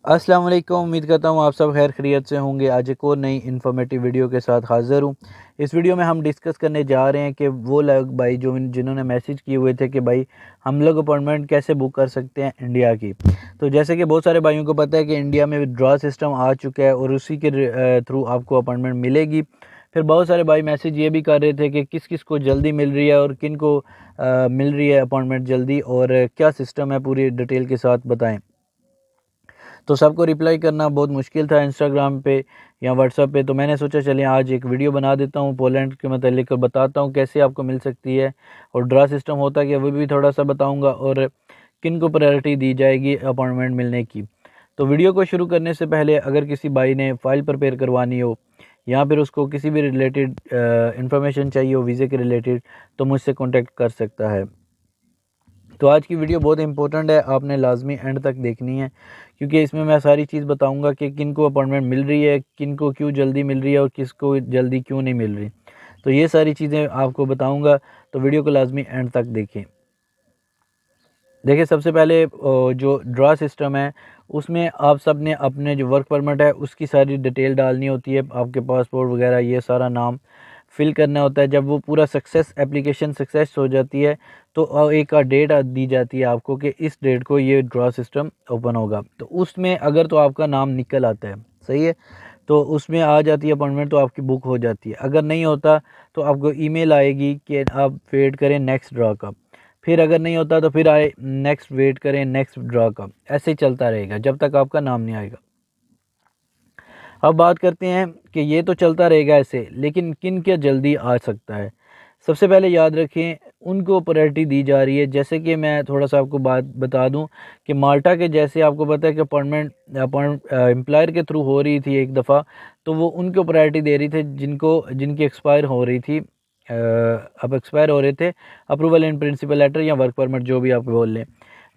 अस्सलाम वालेकुम। उम्मीद करता हूँ आप सब खैर खैरियत से होंगे। आज एक और नई इन्फॉर्मेटिव वीडियो के साथ हाज़िर हूँ। इस वीडियो में हम डिस्कस करने जा रहे हैं कि वो लोग भाई जो जिन्होंने मैसेज किए हुए थे कि भाई हम लोग अपॉइंटमेंट कैसे बुक कर सकते हैं इंडिया की। तो जैसे कि बहुत सारे भाइयों को पता है कि इंडिया में विड्रॉ सिस्टम आ चुका है और उसी के थ्रू आपको अपॉइंटमेंट मिलेगी। फिर बहुत सारे भाई मैसेज ये भी कर रहे थे कि किस किस को जल्दी मिल रही है और किन को मिल रही है अपॉइंटमेंट जल्दी, और क्या सिस्टम है पूरी डिटेल के साथ बताएं। तो सबको रिप्लाई करना बहुत मुश्किल था इंस्टाग्राम पे या व्हाट्सएप पे, तो मैंने सोचा चलिए आज एक वीडियो बना देता हूँ पोलैंड के मतलब बताता हूँ कैसे आपको मिल सकती है और ड्रा सिस्टम होता है कि वो भी थोड़ा सा बताऊँगा और किन को प्रायोरिटी दी जाएगी अपॉइंटमेंट मिलने की। तो वीडियो को शुरू करने से पहले अगर किसी भाई ने फ़ाइल प्रिपेयर करवानी हो या फिर उसको किसी भी रिलेटेड इंफॉर्मेशन चाहिए हो वीज़े के रिलेटेड, तो मुझसे कॉन्टेक्ट कर सकता है। तो आज की वीडियो बहुत इंपॉर्टेंट है, आपने लाजमी एंड तक देखनी है क्योंकि इसमें मैं सारी चीज़ बताऊंगा कि किन को अपॉइंटमेंट मिल रही है, किन को क्यों जल्दी मिल रही है और किसको जल्दी क्यों नहीं मिल रही। तो ये सारी चीज़ें आपको बताऊंगा, तो वीडियो को लाजमी एंड तक देखें। देखिए सबसे पहले जो ड्रा सिस्टम है उसमें आप सब ने अपने जो वर्क परमिट है उसकी सारी डिटेल डालनी होती है, आपके पासपोर्ट वगैरह ये सारा नाम फिल करना होता है। जब वो पूरा एप्लीकेशन सक्सेस हो जाती है तो एक डेट दी जाती है आपको कि इस डेट को ये ड्रा सिस्टम ओपन होगा। तो उसमें अगर तो आपका नाम निकल आता है, सही है, तो उसमें आ जाती है अपॉइंटमेंट, तो आपकी बुक हो जाती है। अगर नहीं होता तो आपको ईमेल आएगी कि आप वेट करें नेक्स्ट ड्रा का। फिर अगर नहीं होता तो फिर आए नेक्स्ट वेट करें नेक्स्ट ड्रा का। ऐसे ही चलता रहेगा जब तक आपका नाम नहीं आएगा। अब बात करते हैं कि ये तो चलता रहेगा ऐसे, लेकिन किन क्या जल्दी आ सकता है। सबसे पहले याद रखें उनको प्रायोरिटी दी जा रही है। जैसे कि मैं थोड़ा सा आपको बात बता दूं कि माल्टा के जैसे आपको पता है कि अपॉइंटमेंट एम्प्लॉयर के थ्रू हो रही थी एक दफ़ा, तो वो उनको प्रायोरिटी दे रही थे जिनकी एक्सपायर हो रही थी। अब एक्सपायर हो रहे थे अप्रूवल इन प्रिंसिपल लेटर या वर्क परमिट जो भी आप बोल लें,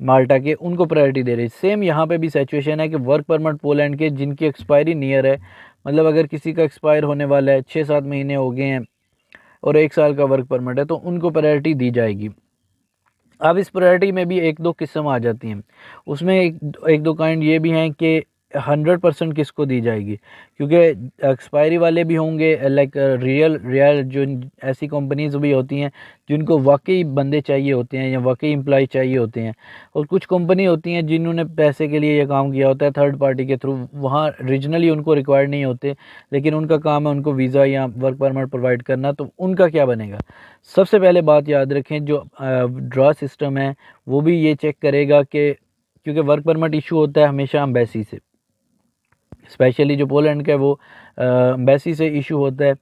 माल्टा के उनको प्रायोरिटी दे रही है। सेम यहाँ पे भी सिचुएशन है कि वर्क परमिट पोलैंड के जिनकी एक्सपायरी नियर है, मतलब अगर किसी का एक्सपायर होने वाला है 6-7 महीने हो गए हैं और 1 साल का वर्क परमिट है, तो उनको प्रायोरिटी दी जाएगी। अब इस प्रायोरिटी में भी एक दो किस्म आ जाती हैं। उसमें एक दो काइंड ये भी हैं कि 100% किसको दी जाएगी, क्योंकि एक्सपायरी वाले भी होंगे, लाइक रियल रियल जो ऐसी कंपनीज भी होती हैं जिनको वाकई बंदे चाहिए होते हैं या वाकई एम्प्लॉय चाहिए होते हैं, और कुछ कंपनी होती हैं जिन्होंने पैसे के लिए ये काम किया होता है थर्ड पार्टी के थ्रू, वहाँ रीजनली उनको रिक्वायर्ड नहीं होते, लेकिन उनका काम है उनको वीज़ा या वर्क परमिट प्रोवाइड करना। तो उनका क्या बनेगा। सबसे पहले बात याद रखें, जो ड्रा सिस्टम है वो भी ये चेक करेगा कि क्योंकि वर्क परमिट इशू होता है हमेशा एम्बेसी से, स्पेशली जो पोलैंड का है वो एम्बेसी से इशू होता है।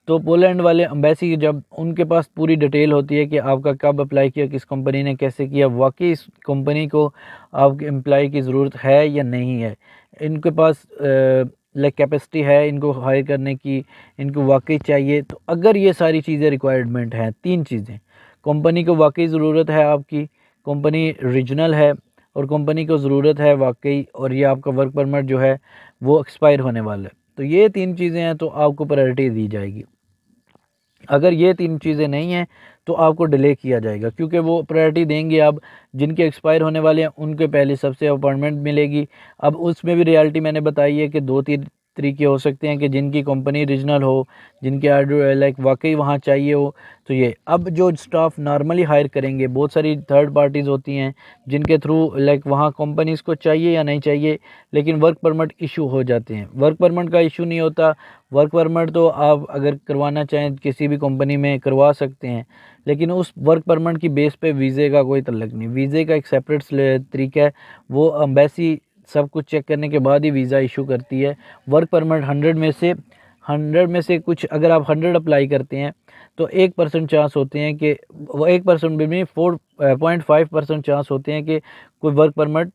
तो पोलैंड वाले एम्बेसी जब उनके पास पूरी डिटेल होती है कि आपका कब अप्लाई किया, किस कंपनी ने कैसे किया, वाकई इस कंपनी को आपके एम्प्लॉय की ज़रूरत है या नहीं है, इनके पास लाइक कैपेसिटी है इनको हायर करने की, इनको वाकई चाहिए। तो अगर ये सारी चीज़ें रिक्वायरमेंट हैं, 3 चीज़ें, कंपनी को वाकई ज़रूरत है आपकी, कंपनी रीजनल है और कंपनी को ज़रूरत है वाकई, और ये आपका वर्क परमिट जो है वो एक्सपायर होने वाला है, तो ये 3 चीज़ें हैं तो आपको प्रायोरिटी दी जाएगी। अगर ये 3 चीज़ें नहीं हैं तो आपको डिले किया जाएगा, क्योंकि वो प्रायोरिटी देंगे अब जिनके एक्सपायर होने वाले हैं उनके पहले सबसे अपॉइंटमेंट मिलेगी। अब उसमें भी रियलिटी मैंने बताई है कि 2-3 तरीके हो सकते हैं कि जिनकी कंपनी रीजनल हो, जिनके आर्डर लाइक वाकई वहाँ चाहिए हो, तो ये अब जो स्टाफ नॉर्मली हायर करेंगे, बहुत सारी थर्ड पार्टीज़ होती हैं जिनके थ्रू लाइक वहाँ कंपनीज़ को चाहिए या नहीं चाहिए, लेकिन वर्क परमिट इशू हो जाते हैं। वर्क परमिट का इशू नहीं होता, वर्क परमिट तो आप अगर करवाना चाहें किसी भी कंपनी में करवा सकते हैं, लेकिन उस वर्क परमिट की बेस पे वीज़े का कोई तल्लक नहीं। वीज़े का एक सेपरेट तरीका है, वो एम्बेसी सब कुछ चेक करने के बाद ही वीज़ा इशू करती है। वर्क परमिट 100 में से कुछ अगर आप 100 अप्लाई करते हैं तो 1% चांस होते हैं कि वो 1% भी नहीं, 4.5% चांस होते हैं कि कोई वर्क परमिट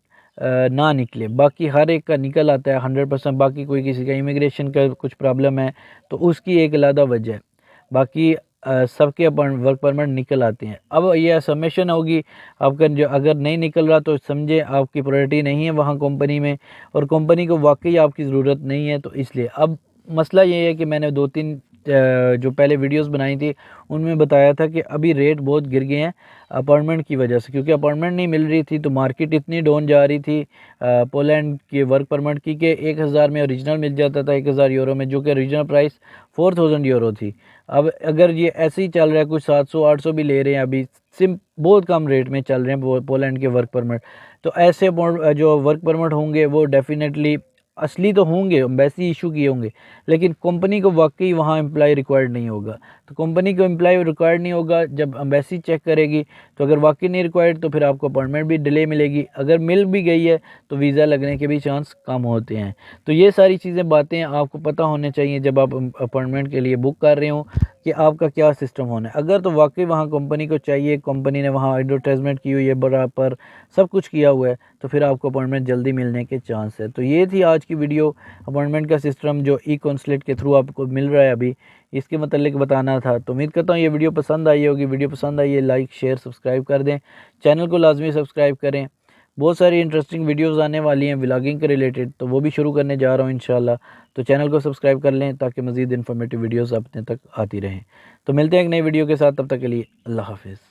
ना निकले। बाकी हर एक का निकल आता है 100%। बाकी कोई किसी का इमिग्रेशन का कुछ प्रॉब्लम है तो उसकी एक अलग वजह है, बाकी सबके वर्क परमिट निकल आते हैं। अब ये सबमिशन होगी आपका, जो अगर नहीं निकल रहा तो समझे आपकी प्रायोरिटी नहीं है वहाँ कंपनी में और कंपनी को वाकई आपकी ज़रूरत नहीं है। तो इसलिए अब मसला ये है कि मैंने 2-3 जो पहले वीडियोस बनाई थी उनमें बताया था कि अभी रेट बहुत गिर गए हैं अपॉइंटमेंट की वजह से, क्योंकि अपॉइंटमेंट नहीं मिल रही थी तो मार्केट इतनी डाउन जा रही थी पोलैंड के वर्क परमिट की कि 1000 में ओरिजिनल मिल जाता था, 1000 यूरो में, जो कि ओरिजिनल प्राइस 4000 यूरो थी। अब अगर ये ऐसे ही चल रहा है, कुछ 700-800 भी ले रहे हैं अभी, बहुत कम रेट में चल रहे हैं पोलैंड के वर्क परमिट। तो ऐसे जो वर्क परमिट होंगे वो डेफिनेटली असली तो होंगे, एम्बेसी इशू किए होंगे, लेकिन कंपनी को वाकई वहाँ एम्प्लॉय रिक्वायर्ड नहीं होगा। तो कंपनी को एम्प्लॉय रिक्वायर्ड नहीं होगा, जब एम्बेसी चेक करेगी तो अगर वाकई नहीं रिक्वायर्ड तो फिर आपको अपॉइंटमेंट भी डिले मिलेगी, अगर मिल भी गई है तो वीज़ा लगने के भी चांस कम होते हैं। तो ये सारी चीज़ें बातें आपको पता होने चाहिए जब आप अपॉइंटमेंट के लिए बुक कर रहे हो कि आपका क्या सिस्टम होना है। अगर तो वाकई वहाँ कंपनी को चाहिए, कंपनी ने वहाँ एडवर्टाइजमेंट की हुई है बराबर, सब कुछ किया हुआ है, तो फिर आपको अपॉइंटमेंट जल्दी मिलने के चांस है। तो ये थी आज की वीडियो, अपॉइंटमेंट का सिस्टम जो ई कॉन्सुलेट के थ्रू आपको मिल रहा है अभी, इसके मतलब बताना था। तो उम्मीद करता हूँ ये वीडियो पसंद आई होगी। वीडियो पसंद आई है लाइक शेयर सब्सक्राइब कर दें, चैनल को लाजमी सब्सक्राइब करें। बहुत सारी इंटरेस्टिंग वीडियोस आने वाली हैं व्लॉगिंग के रिलेटेड, तो वो भी शुरू करने जा रहा हूँ इंशाल्लाह। तो चैनल को सब्सक्राइब कर लें ताकि मज़ीद इन्फॉर्मेटिव वीडियोस अपने तक आती रहें। तो मिलते हैं एक नई वीडियो के साथ, तब तक के लिए अल्लाह हाफिज़।